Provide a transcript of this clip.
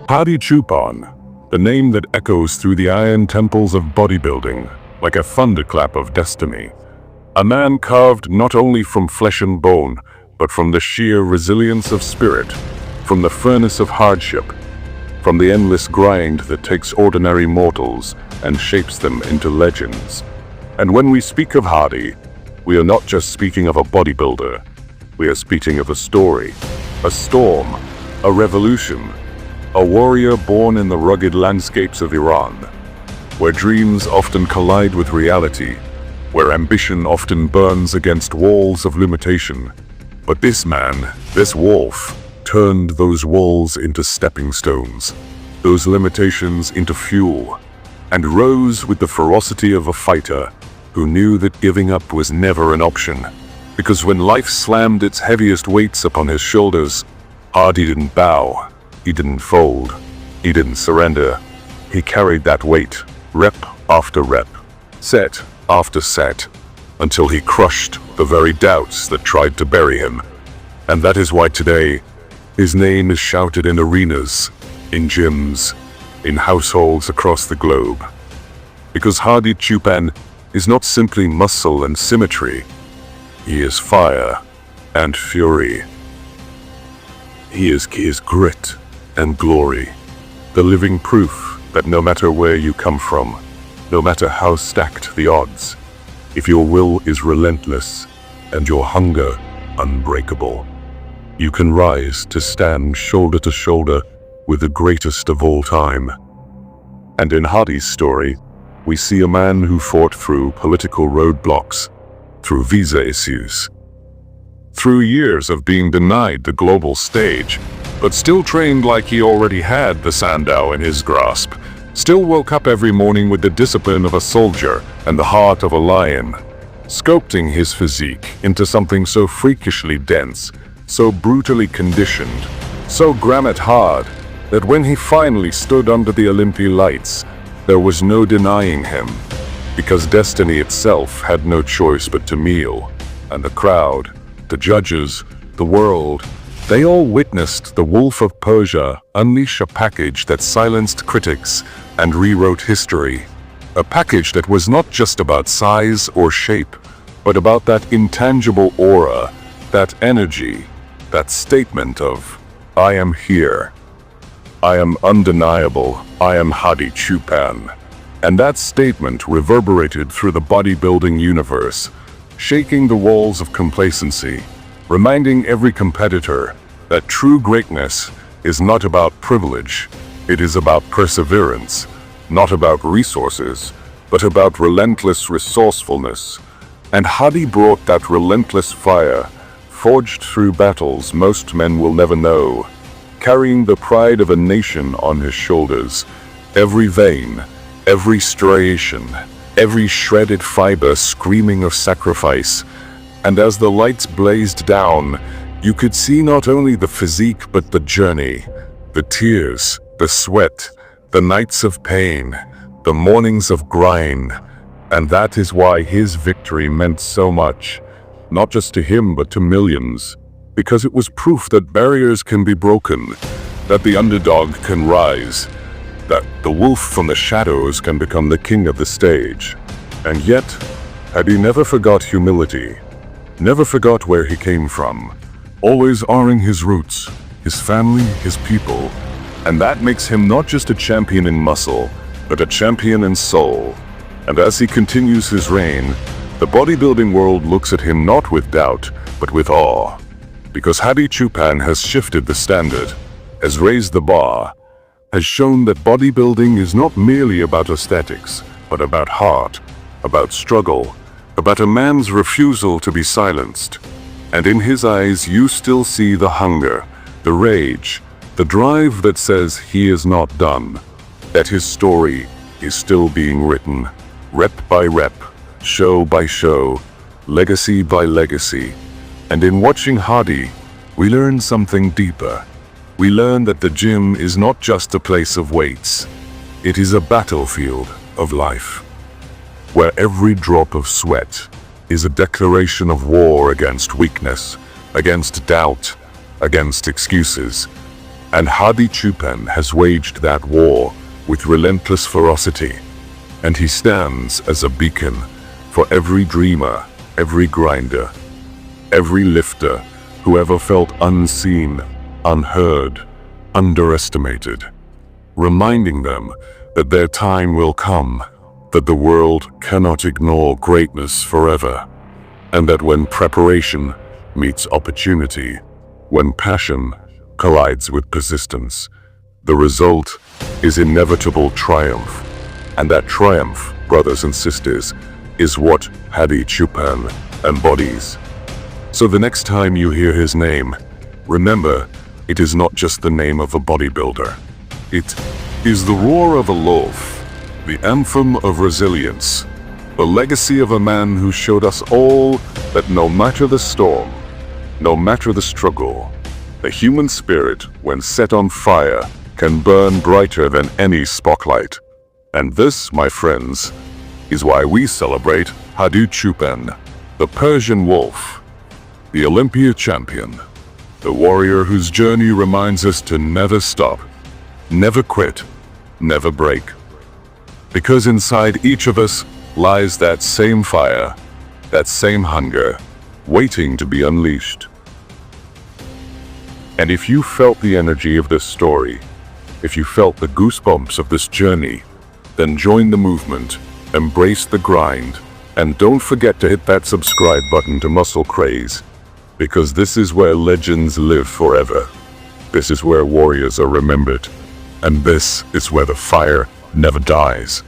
Hadi Choopan, the name that echoes through the iron temples of bodybuilding like a thunderclap of destiny. A man carved not only from flesh and bone, but from the sheer resilience of spirit, from the furnace of hardship, from the endless grind that takes ordinary mortals and shapes them into legends. And when we speak of Hadi, we are not just speaking of a bodybuilder. We are speaking of a story, a storm, a revolution, a warrior born in the rugged landscapes of Iran, where dreams often collide with reality, where ambition often burns against walls of limitation. But this man, this wolf, turned those walls into stepping stones, those limitations into fuel, and rose with the ferocity of a fighter who knew that giving up was never an option. Because when life slammed its heaviest weights upon his shoulders, Hadi didn't bow, he didn't fold, he didn't surrender. He carried that weight, rep after rep, set after set, until he crushed the very doubts that tried to bury him. And that is why today, his name is shouted in arenas, in gyms, in households across the globe. Because Hadi Choopan is not simply muscle and symmetry, he is fire and fury. He is grit and glory, the living proof that no matter where you come from, no matter how stacked the odds, if your will is relentless and your hunger unbreakable, you can rise to stand shoulder to shoulder with the greatest of all time. And in Hadi's story, we see a man who fought through political roadblocks, through visa issues, through years of being denied the global stage, but still trained like he already had the Sandow in his grasp, still woke up every morning with the discipline of a soldier and the heart of a lion, sculpting his physique into something so freakishly dense, so brutally conditioned, so granite hard, that when he finally stood under the Olympia lights, there was no denying him, because destiny itself had no choice but to kneel, and the crowd, the judges, the world, they all witnessed the Wolf of Persia unleash a package that silenced critics and rewrote history. A package that was not just about size or shape, but about that intangible aura, that energy, that statement of, I am here. I am undeniable. I am Hadi Choopan. And that statement reverberated through the bodybuilding universe, shaking the walls of complacency, reminding every competitor that true greatness is not about privilege, it is about perseverance, not about resources, but about relentless resourcefulness. And Hadi brought that relentless fire, forged through battles most men will never know, carrying the pride of a nation on his shoulders, every vein, every striation, every shredded fiber screaming of sacrifice. And as the lights blazed down, you could see not only the physique but the journey, the tears, the sweat, the nights of pain, the mornings of grind. And that is why his victory meant so much, not just to him but to millions, because it was proof that barriers can be broken, that the underdog can rise, that the wolf from the shadows can become the king of the stage. And yet, Hadi never forgot humility, never forgot where he came from, always honoring his roots, his family, his people. And that makes him not just a champion in muscle, but a champion in soul. And as he continues his reign, the bodybuilding world looks at him not with doubt, but with awe. Because Hadi Choopan has shifted the standard, has raised the bar, has shown that bodybuilding is not merely about aesthetics, but about heart, about struggle, about a man's refusal to be silenced. And in his eyes you still see the hunger, the rage, the drive that says he is not done, that his story is still being written, rep by rep, show by show, legacy by legacy. And in watching Hadi, we learn something deeper. We learn that the gym is not just a place of weights. It is a battlefield of life, where every drop of sweat is a declaration of war against weakness, against doubt, against excuses. And Hadi Choopan has waged that war with relentless ferocity. And he stands as a beacon for every dreamer, every grinder, every lifter who ever felt unseen, unheard, underestimated, reminding them that their time will come, that the world cannot ignore greatness forever, and that when preparation meets opportunity, when passion collides with persistence, the result is inevitable triumph. And that triumph, brothers and sisters, is what Hadi Choopan embodies. So the next time you hear his name, remember, it is not just the name of a bodybuilder. It is the roar of a loaf, the anthem of resilience, the legacy of a man who showed us all that no matter the storm, no matter the struggle, the human spirit, when set on fire, can burn brighter than any spotlight. And this, my friends, is why we celebrate Hadi Choopan, the Persian Wolf, the Olympia champion, the warrior whose journey reminds us to never stop, never quit, never break. Because inside each of us lies that same fire, that same hunger, waiting to be unleashed. And if you felt the energy of this story, if you felt the goosebumps of this journey, then join the movement, embrace the grind, and don't forget to hit that subscribe button to Muscle Kraze, because this is where legends live forever. This is where warriors are remembered, and this is where the fire never dies.